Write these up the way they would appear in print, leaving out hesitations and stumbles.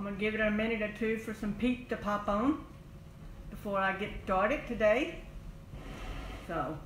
going to give it a minute or two for some peeps to pop on before I get started today. So,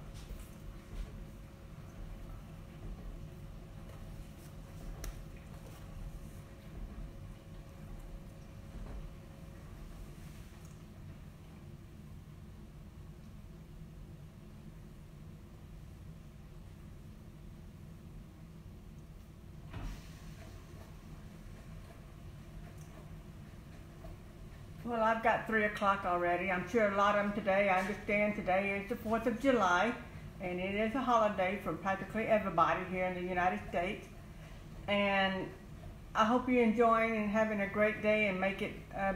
well, I've got 3 o'clock already. I'm sure a lot of them today, I understand today is the 4th of July, and it is a holiday for practically everybody here in the United States. And I hope you're enjoying and having a great day and make it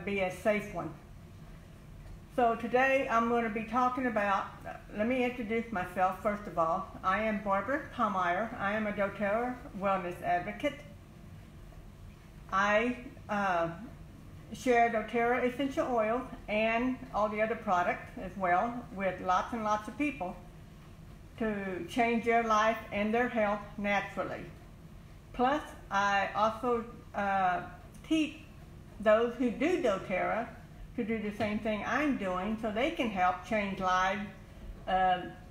be a safe one. So today I'm going to be talking about, let me introduce myself first of all. I am Barbara Pahmeyer. I am a dōTERRA wellness advocate. I share dōTERRA essential oil and all the other products as well with lots and lots of people to change their life and their health naturally. Plus, I also teach those who do dōTERRA to do the same thing I'm doing so they can help change lives,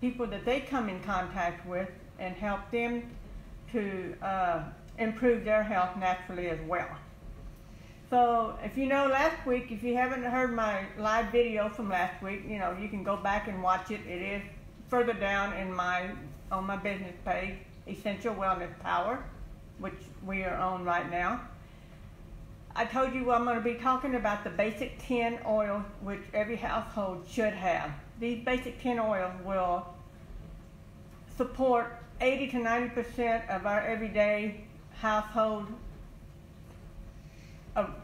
people that they come in contact with, and help them to improve their health naturally as well. So if you know last week, if you haven't heard my live video from last week, you know, you can go back and watch it. It is further down in on my business page, Essential Wellness Power, which we are on right now. I told you I'm going to be talking about the basic 10 oils which every household should have. These basic 10 oils will support 80 to 90% of our everyday household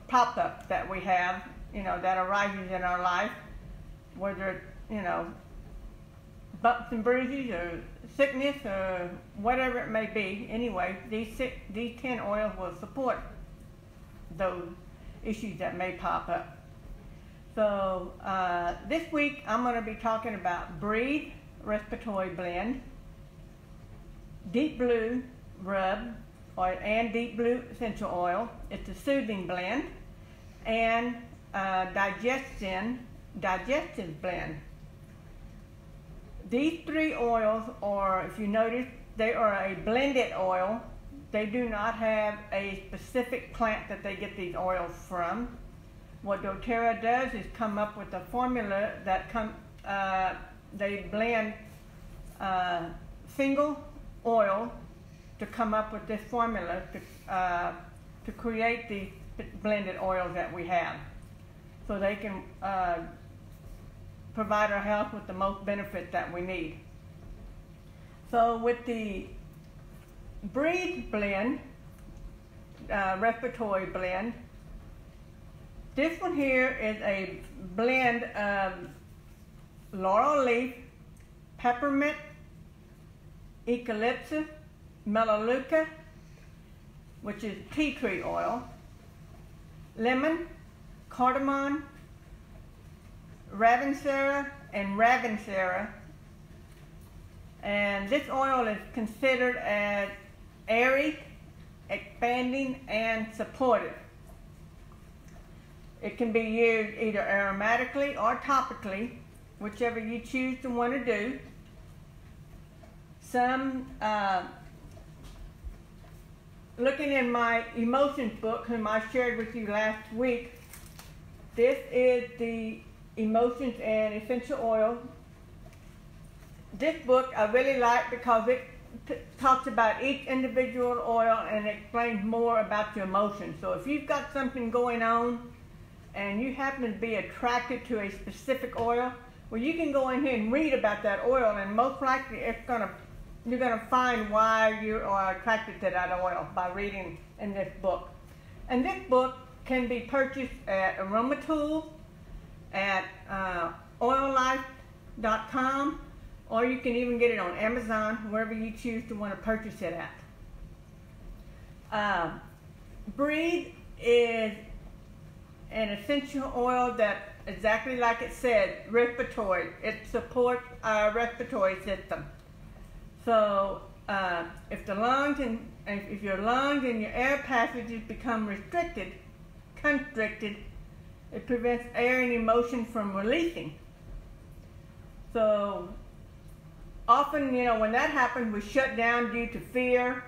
pop-ups that we have, you know, that arises in our life, whether it's, you know, bumps and bruises or sickness or whatever it may be. Anyway, these 10 oils will support those issues that may pop up. So this week I'm going to be talking about Breathe Respiratory Blend, Deep Blue Rub, and Deep Blue Essential Oil. It's a soothing blend, and DigestZen Blend. These 3 oils are, if you notice, they are a blended oil. They do not have a specific plant that they get these oils from. What dōTERRA does is come up with a formula that they blend single oil to come up with this formula to create the blended oils that we have, so they can provide our health with the most benefit that we need. So with the Breathe blend, respiratory blend, this one here is a blend of laurel leaf, peppermint, eucalyptus, melaleuca, which is tea tree oil, lemon, cardamom, ravinsara, and ravinsara. And this oil is considered as airy, expanding, and supportive. It can be used either aromatically or topically, whichever you choose to want to do. Some looking in my emotions book, whom I shared with you last week, this is the Emotions and Essential Oil. This book I really like because it talks about each individual oil and explains more about your emotions. So if you've got something going on and you happen to be attracted to a specific oil, well, you can go in here and read about that oil, and most likely you're going to find why you are attracted to that oil by reading in this book. And this book can be purchased at Aroma Tools, at oillife.com, or you can even get it on Amazon, wherever you choose to want to purchase it at. Breathe is an essential oil that, exactly like it said, respiratory. It supports our respiratory system. So if your lungs and your air passages become restricted, constricted, it prevents air and emotion from releasing. So often, when that happens, we shut down due to fear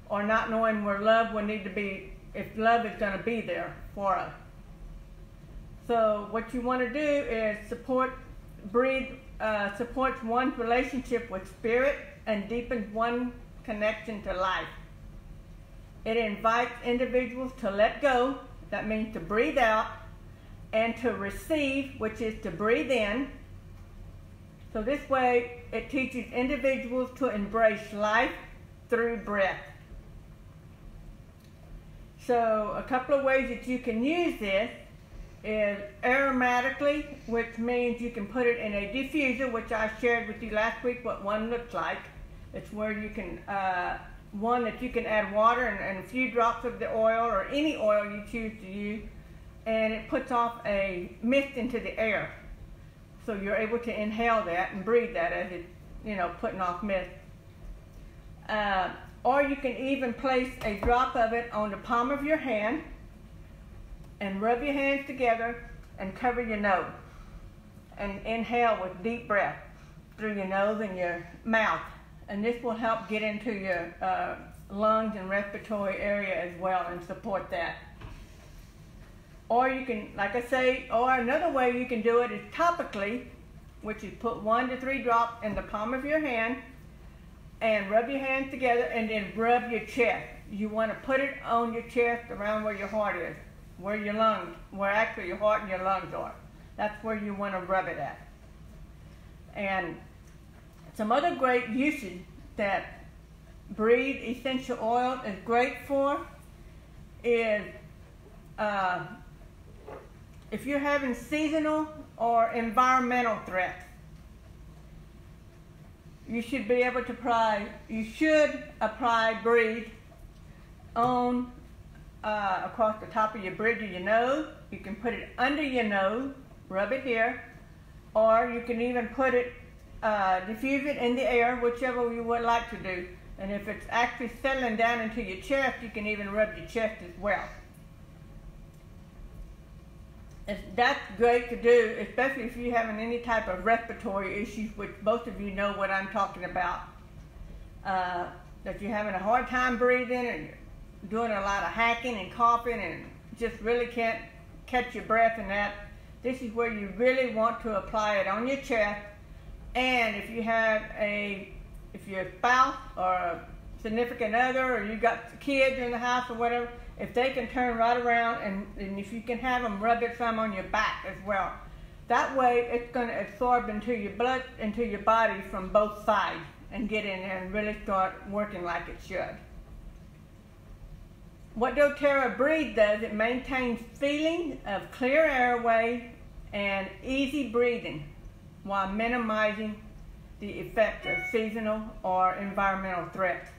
or not knowing where love will need to be, if love is going to be there for us. So what you want to do is supports one's relationship with spirit and deepens one's connection to life. It invites individuals to let go, that means to breathe out, and to receive, which is to breathe in. So this way, it teaches individuals to embrace life through breath. So a couple of ways that you can use this is aromatically, which means you can put it in a diffuser, which I shared with you last week what one looks like. It's where you can, one that you can add water and a few drops of the oil or any oil you choose to use, and it puts off a mist into the air. So you're able to inhale that and breathe that as it's, putting off mist. Or you can even place a drop of it on the palm of your hand and rub your hands together and cover your nose and inhale with deep breath through your nose and your mouth. And this will help get into your lungs and respiratory area as well and support that. Or you can, like I say, or another way you can do it is topically, which is put 1 to 3 drops in the palm of your hand and rub your hands together and then rub your chest. You want to put it on your chest around where your heart is, where your lungs, where actually your heart and your lungs are. That's where you want to rub it at. And some other great usage that Breathe essential oil is great for is if you're having seasonal or environmental threats. You should be able to apply Breathe on across the top of your bridge of your nose. You can put it under your nose, rub it here, or you can even put it, diffuse it in the air, whichever you would like to do. And if it's actually settling down into your chest, you can even rub your chest as well. That's great to do, especially if you're having any type of respiratory issues, which most of you know what I'm talking about. That you're having a hard time breathing and doing a lot of hacking and coughing and just really can't catch your breath and that. This is where you really want to apply it on your chest. And if you have if you're a spouse or a significant other, or you got kids in the house or whatever, if they can turn right around and if you can have them rub it some on your back as well. That way it's going to absorb into your blood, into your body from both sides and get in there and really start working like it should. What dōTERRA Breathe does, it maintains feeling of clear airway and easy breathing while minimizing the effect of seasonal or environmental threats.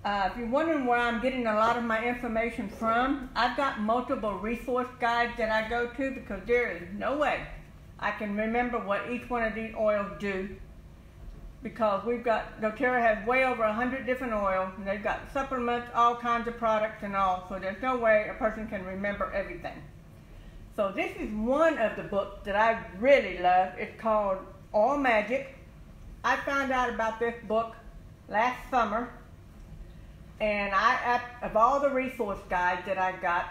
If you're wondering where I'm getting a lot of my information from, I've got multiple resource guides that I go to because there is no way I can remember what each one of these oils do, because we've got, dōTERRA has way over 100 different oils, and they've got supplements, all kinds of products and all, so there's no way a person can remember everything. So this is one of the books that I really love. It's called Oil Magic. I found out about this book last summer, and of all the resource guides that I've got,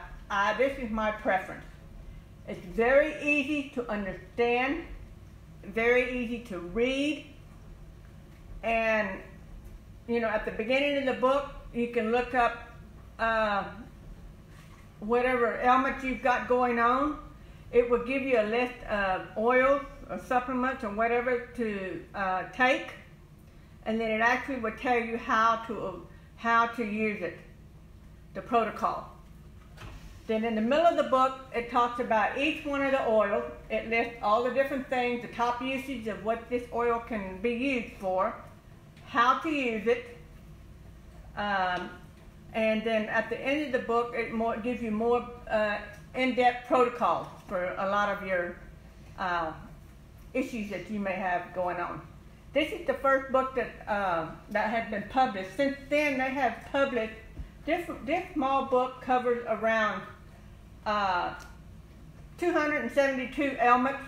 this is my preference. It's very easy to understand, very easy to read, and at the beginning of the book you can look up whatever ailment you've got going on. It will give you a list of oils or supplements or whatever to take, and then it actually will tell you how to use it, the protocol. Then in the middle of the book, it talks about each one of the oils. It lists all the different things, the top usage of what this oil can be used for, how to use it, and then at the end of the book, it gives you more in-depth protocols for a lot of your issues that you may have going on. This is the first book that has been published. Since then, they have published This small book covers around 272 ailments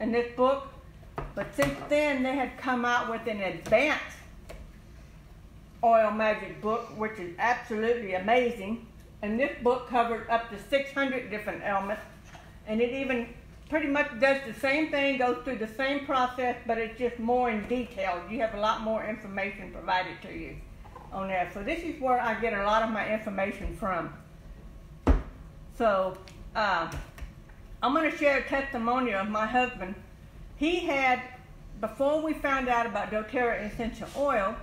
in this book, but since then they had come out with an advanced oil magic book, which is absolutely amazing. And this book covers up to 600 different ailments, and it even pretty much does the same thing, goes through the same process, but it's just more in detail. You have a lot more information provided to you on there. So this is where I get a lot of my information from. So I'm going to share a testimonial of my husband. He had, before we found out about dōTERRA essential oil,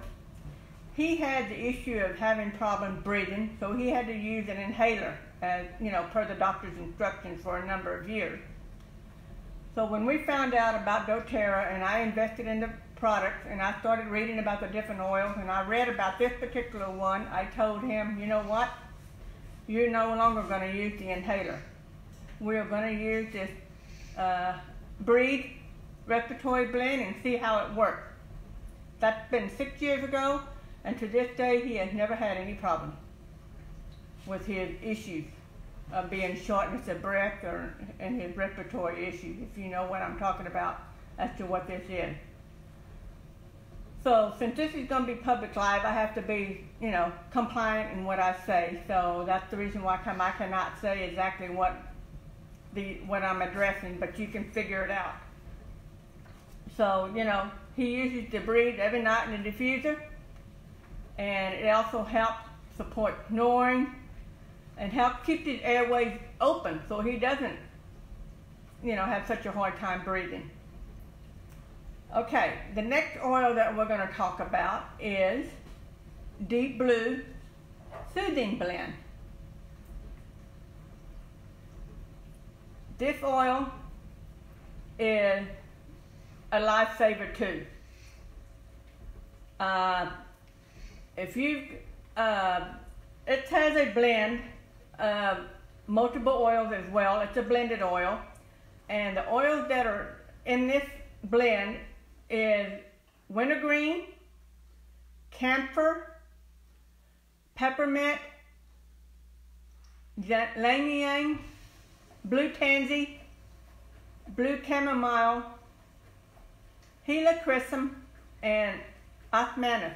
he had the issue of having problems breathing, so he had to use an inhaler, as you know, per the doctor's instructions for a number of years. So when we found out about dōTERRA, and I invested in the products, and I started reading about the different oils, and I read about this particular one, I told him, you know what? You're no longer going to use the inhaler. We're going to use this Respiratory blend and see how it works. That's been 6 years ago, and to this day he has never had any problem with his issues of being shortness of breath and his respiratory issues, if you know what I'm talking about as to what this is. So since this is going to be public live, I have to be, you know, compliant in what I say. So that's the reason why I cannot say exactly what I'm addressing, but you can figure it out. So, you know, he uses the breathe every night in the diffuser, and it also helps support snoring and helps keep his airways open so he doesn't, you know, have such a hard time breathing. Okay, the next oil that we're going to talk about is Deep Blue Soothing Blend. This oil is a lifesaver too. It has a blend of multiple oils as well. It's a blended oil, and the oils that are in this blend is wintergreen, camphor, peppermint, ylang ylang, blue tansy, blue chamomile, helichrysum, and osmanthus.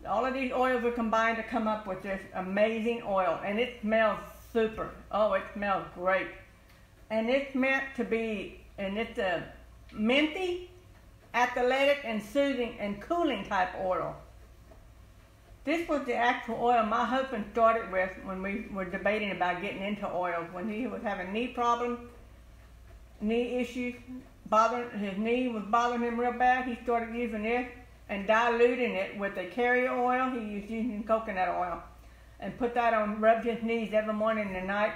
All of these oils are combined to come up with this amazing oil, and it smells super. Oh, it smells great. And it's meant to be, and it's a minty, athletic, and soothing and cooling type oil. This was the actual oil my husband started with when we were debating about getting into oils. When he was having knee problems, knee issues, his knee was bothering him real bad, he started using this and diluting it with a carrier oil. He was using coconut oil and put that on, rubbed his knees every morning and night.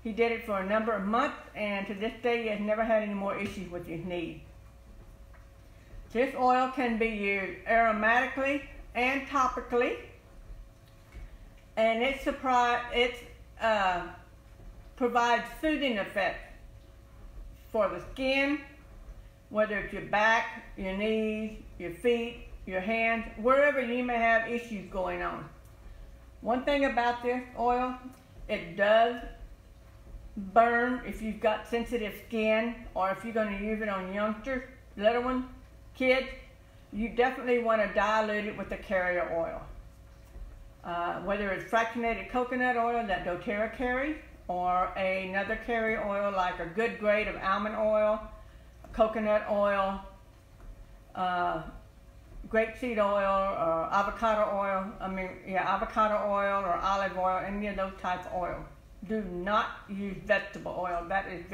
He did it for a number of months, and to this day he has never had any more issues with his knees. This oil can be used aromatically and topically, and it provides soothing effects for the skin, whether it's your back, your knees, your feet, your hands, wherever you may have issues going on. One thing about this oil, it does burn if you've got sensitive skin, or if you're going to use it on youngsters, little ones, kids. You definitely want to dilute it with the carrier oil. Whether it's fractionated coconut oil that dōTERRA carries, or another carrier oil like a good grade of almond oil, coconut oil, grapeseed oil, or avocado oil, avocado oil or olive oil, any of those types of oils. Do not use vegetable oil. That is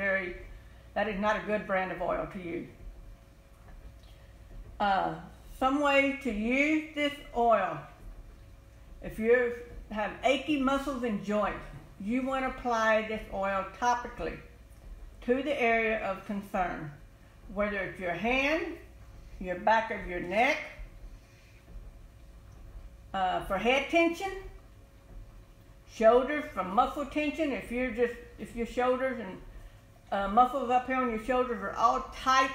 not a good brand of oil to use. Some way to use this oil: if you have achy muscles and joints, you want to apply this oil topically to the area of concern, whether it's your hand, your back of your neck, for head tension, shoulders for muscle tension. If your shoulders and muscles up here on your shoulders are all tight,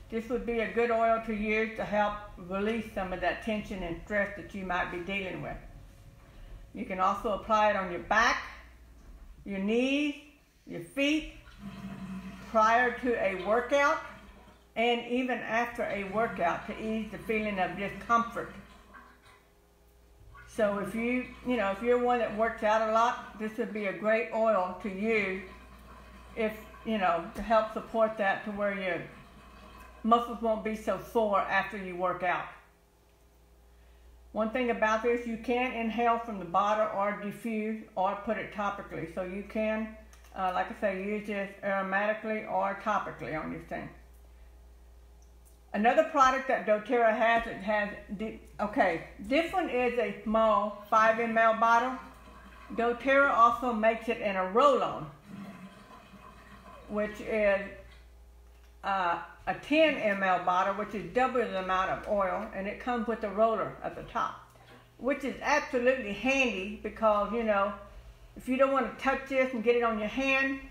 this would be a good oil to use to help release some of that tension and stress that you might be dealing with. You can also apply it on your back, your knees, your feet, prior to a workout, and even after a workout to ease the feeling of discomfort. So if you're one that works out a lot, this would be a great oil to use if, to help support that, to where your muscles won't be so sore after you work out. One thing about this, you can inhale from the bottle or diffuse or put it topically. So you can, like I say, use this aromatically or topically on your thing. Another product that dōTERRA has, this one is a small 5 ml bottle. dōTERRA also makes it in a roll-on, which is a 10 ml bottle, which is double the amount of oil, and it comes with a roller at the top, which is absolutely handy because, if you don't want to touch this and get it on your hand,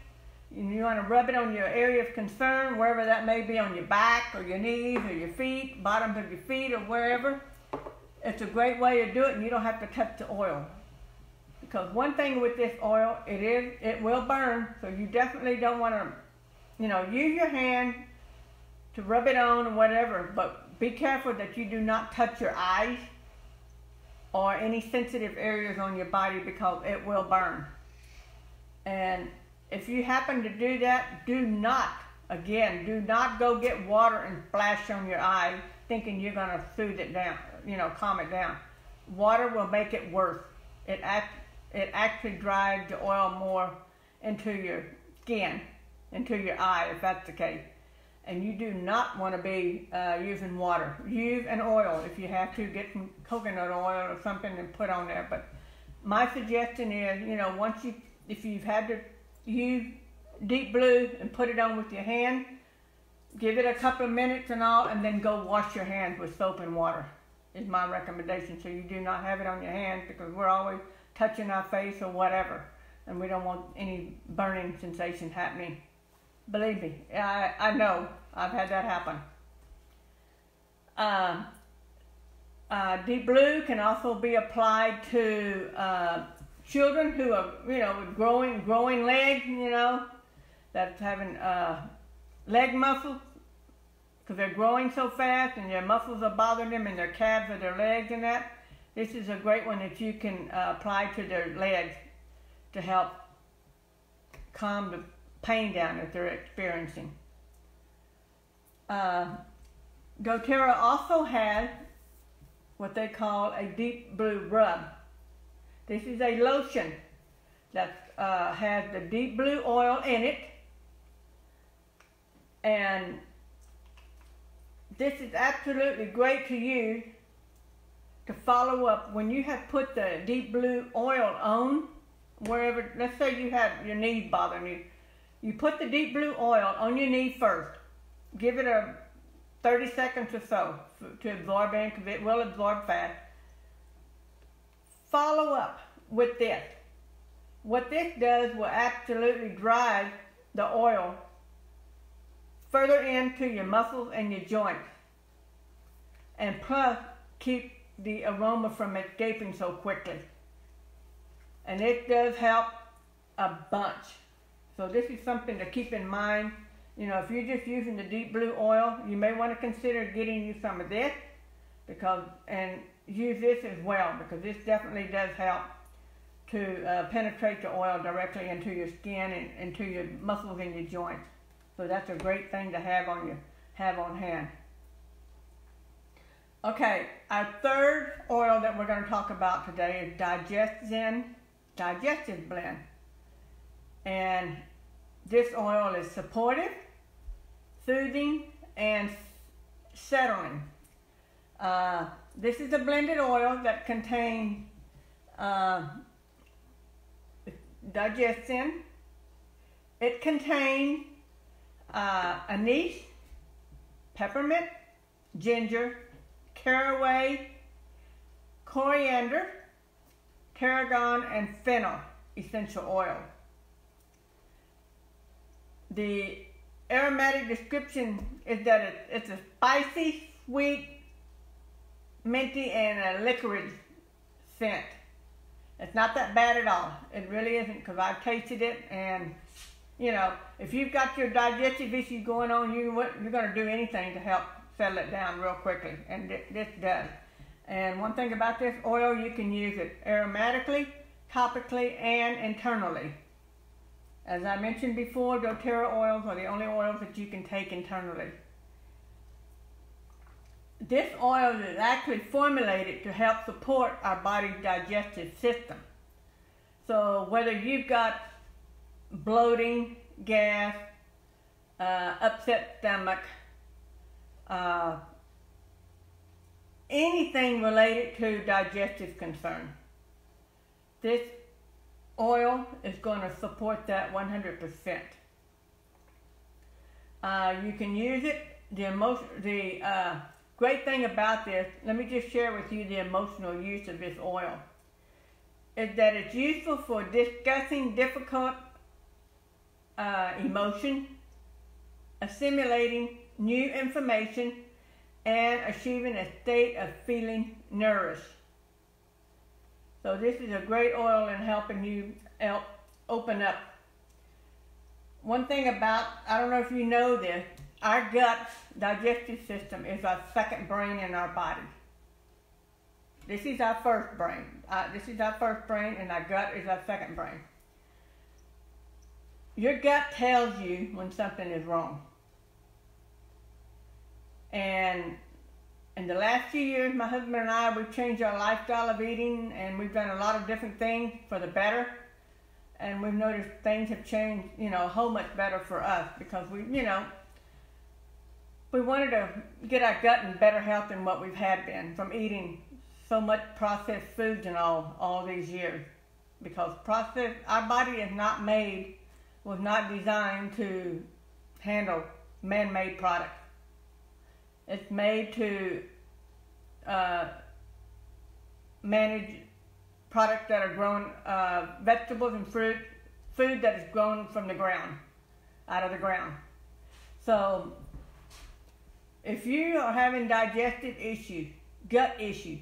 and you want to rub it on your area of concern, wherever that may be, on your back or your knees or your feet, bottoms of your feet or wherever, it's a great way to do it, and you don't have to touch the oil. Because one thing with this oil, it will burn, so you definitely don't want to, use your hand to rub it on or whatever, but be careful that you do not touch your eyes or any sensitive areas on your body, because it will burn. And if you happen to do that, do not go get water and splash on your eye thinking you're going to soothe it down, calm it down. Water will make it worse. It actually drives the oil more into your skin, into your eye, if that's the case. And you do not want to be using water. Use an oil if you have to. Get some coconut oil or something and put on there. But my suggestion is, if you've had to use Deep Blue and put it on with your hand, give it a couple of minutes and all, and then go wash your hands with soap and water, is my recommendation. So you do not have it on your hands, because we're always touching our face or whatever, and we don't want any burning sensation happening. Believe me, I know, I've had that happen. Deep Blue can also be applied to children who are, with growing legs, that's having leg muscles, because they're growing so fast and their muscles are bothering them in their calves or their legs and that. This is a great one that you can apply to their legs to help calm the pain down that they're experiencing. dōTERRA also has what they call a Deep Blue rub. This is a lotion that has the Deep Blue oil in it, and this is absolutely great to use to follow up when you have put the Deep Blue oil on, wherever. Let's say you have your knees bothering you. You put the Deep Blue oil on your knee first. Give it a 30 seconds or so to absorb in, because it will absorb fast. Follow up with this. What this does will absolutely drive the oil further into your muscles and your joints, and plus keep the aroma from escaping so quickly. And it does help a bunch. So this is something to keep in mind. If you're just using the Deep Blue oil, you may want to consider getting you some of this, and use this as well, because this definitely does help to penetrate the oil directly into your skin and into your muscles and your joints. So that's a great thing to have on hand. Okay, our third oil that we're going to talk about today is DigestZen Blend. And this oil is supportive, soothing, and settling. This is a blended oil that contains DigestZen. It contains anise, peppermint, ginger, caraway, coriander, tarragon, and fennel essential oil. The aromatic description is that it's a spicy, sweet, minty, and a licorice scent. It's not that bad at all. It really isn't, because I've tasted it, and you know, if you've got your digestive issue going on, you're going to do anything to help settle it down real quickly, and this does. And one thing about this oil, you can use it aromatically, topically, and internally. As I mentioned before, dōTERRA oils are the only oils that you can take internally. This oil is actually formulated to help support our body's digestive system. So whether you've got bloating, gas, upset stomach, anything related to digestive concern, this oil is going to support that 100%. You can use it. The great thing about this, let me just share with you the emotional use of this oil, is that it's useful for discussing difficult emotion, assimilating new information, and achieving a state of feeling nourished. So this is a great oil in helping you open up. One thing about, I don't know if you know this, our gut digestive system is our second brain in our body. This is our first brain. And our gut is our second brain. Your gut tells you when something is wrong. And in the last few years, my husband and I, we've changed our lifestyle of eating, and we've done a lot of different things for the better. And we've noticed things have changed, you know, a whole much better for us, because we wanted to get our gut in better health than what we've had been from eating so much processed foods and all these years. Because our body is was not designed to handle man-made products. It's made to manage products that are grown, vegetables and food that is grown from the ground, out of the ground. So if you are having digestive issues, gut issues,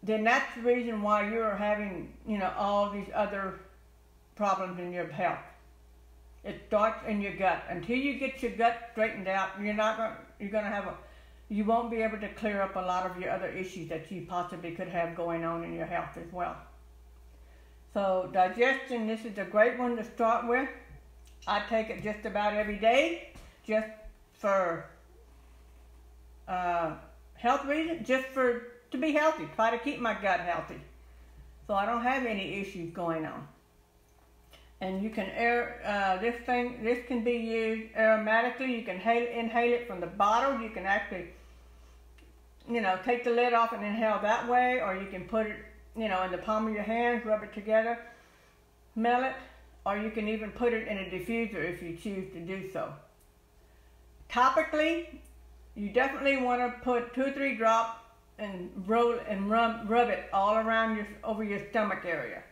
then that's the reason why you're having, all these other problems in your health. It starts in your gut. Until you get your gut straightened out, you won't be able to clear up a lot of your other issues that you possibly could have going on in your health as well. So digestion, this is a great one to start with. I take it just about every day, just for health reasons, to be healthy, try to keep my gut healthy, so I don't have any issues going on. And you can this can be used aromatically. You can inhale it from the bottle. You can actually, take the lid off and inhale that way, or you can put it, in the palm of your hands, rub it together, smell it, or you can even put it in a diffuser if you choose to do so. Topically, you definitely want to put 2 or 3 drops and rub it all around over your stomach area.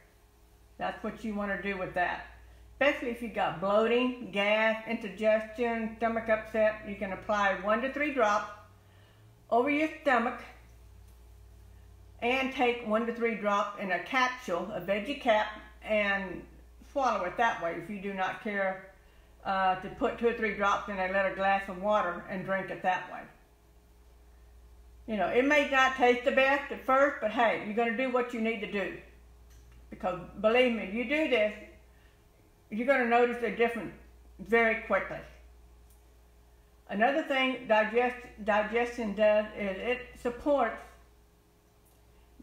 That's what you want to do with that. Especially if you've got bloating, gas, indigestion, stomach upset, you can apply 1 to 3 drops over your stomach and take 1 to 3 drops in a capsule, a veggie cap, and swallow it that way if you do not care to put 2 or 3 drops in a little glass of water and drink it that way. It may not taste the best at first, but hey, you're going to do what you need to do. Because believe me, if you do this, you're going to notice a difference very quickly. Another thing digestion does is it supports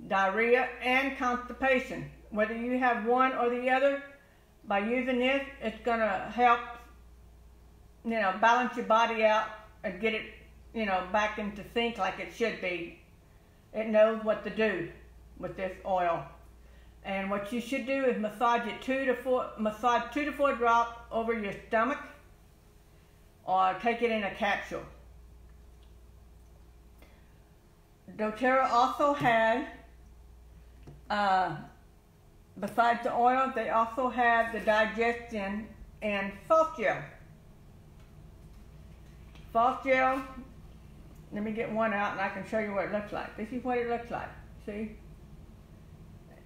diarrhea and constipation. Whether you have one or the other, by using this, it's going to help, balance your body out and get it, back into sync like it should be. It knows what to do with this oil. And what you should do is massage 2 to 4 drops over your stomach, or take it in a capsule. dōTERRA also has, besides the oil, they also have the DigestZen and soft gel. Soft gel, let me get one out and I can show you what it looks like. This is what it looks like, see?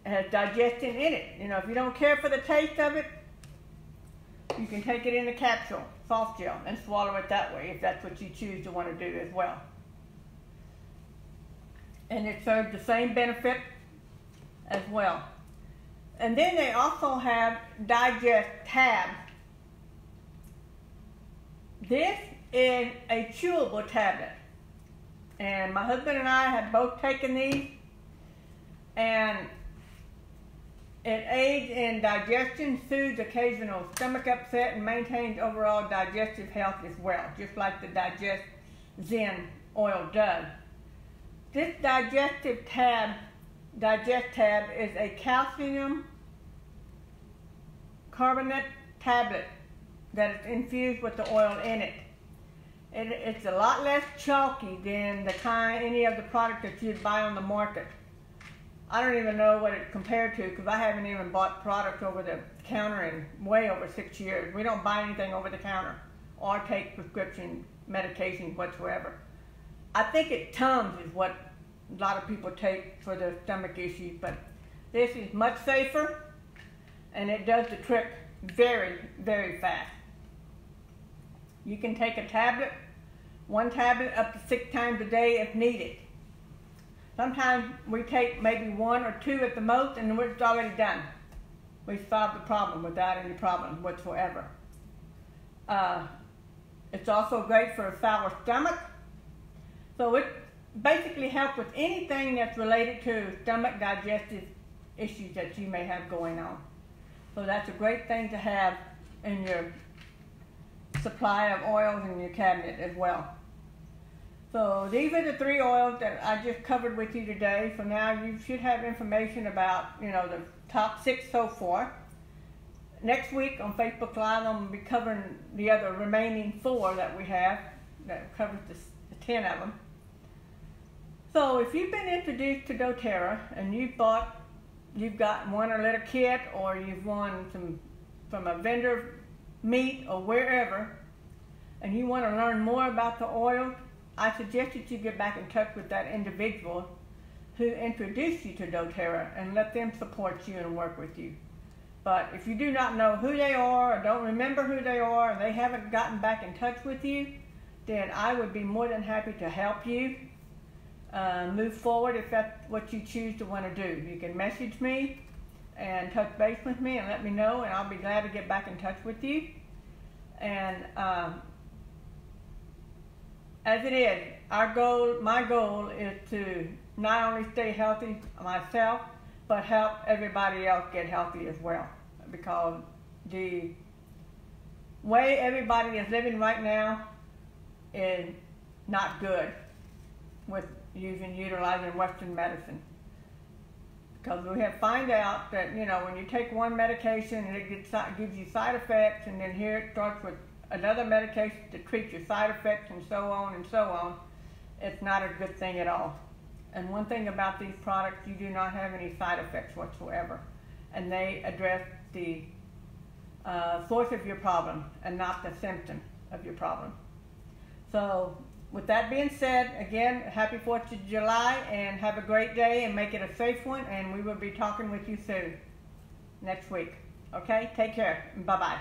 It has DigestZen in it. You know, if you don't care for the taste of it, you can take it in a capsule, soft gel, and swallow it that way if that's what you choose to want to do as well. And it serves the same benefit as well. And then they also have Digest Tab. This is a chewable tablet. And my husband and I have both taken these, and it aids in digestion, soothes occasional stomach upset, and maintains overall digestive health as well, just like the DigestZen oil does. This Digest Tab is a calcium carbonate tablet that is infused with the oil in it. It's a lot less chalky than any of the product that you'd buy on the market. I don't even know what it compared to because I haven't even bought product over the counter in way over 6 years. We don't buy anything over the counter or take prescription medications whatsoever. I think it Tums is what a lot of people take for their stomach issues, but this is much safer and it does the trick very, very fast. You can take a tablet, one tablet up to 6 times a day if needed. Sometimes we take maybe 1 or 2 at the most and it's already done. We solved the problem without any problem whatsoever. It's also great for a sour stomach. So it basically helps with anything that's related to stomach digestive issues that you may have going on. So that's a great thing to have in your supply of oils in your cabinet as well. So these are the 3 oils that I just covered with you today. So now you should have information about, you know, the top 6 so far. Next week on Facebook Live, I'm going to be covering the other remaining 4 that we have, that covers the 10 of them. So if you've been introduced to dōTERRA and you've gotten one or little kit, or you've won some from a vendor meet or wherever, and you want to learn more about the oil, I suggest that you get back in touch with that individual who introduced you to dōTERRA and let them support you and work with you. But if you do not know who they are or don't remember who they are and they haven't gotten back in touch with you, then I would be more than happy to help you move forward if that's what you choose to want to do. You can message me and touch base with me and let me know, and I'll be glad to get back in touch with you. And as it is, my goal is to not only stay healthy myself, but help everybody else get healthy as well. Because the way everybody is living right now is not good with utilizing Western medicine. Because we have found out that, you know, when you take one medication and it gives you side effects, and then here it starts with another medication to treat your side effects and so on, it's not a good thing at all. And one thing about these products, you do not have any side effects whatsoever. And they address the source of your problem and not the symptom of your problem. So with that being said, again, happy 4th of July, and have a great day and make it a safe one, and we will be talking with you soon next week. Okay, take care. Bye-bye.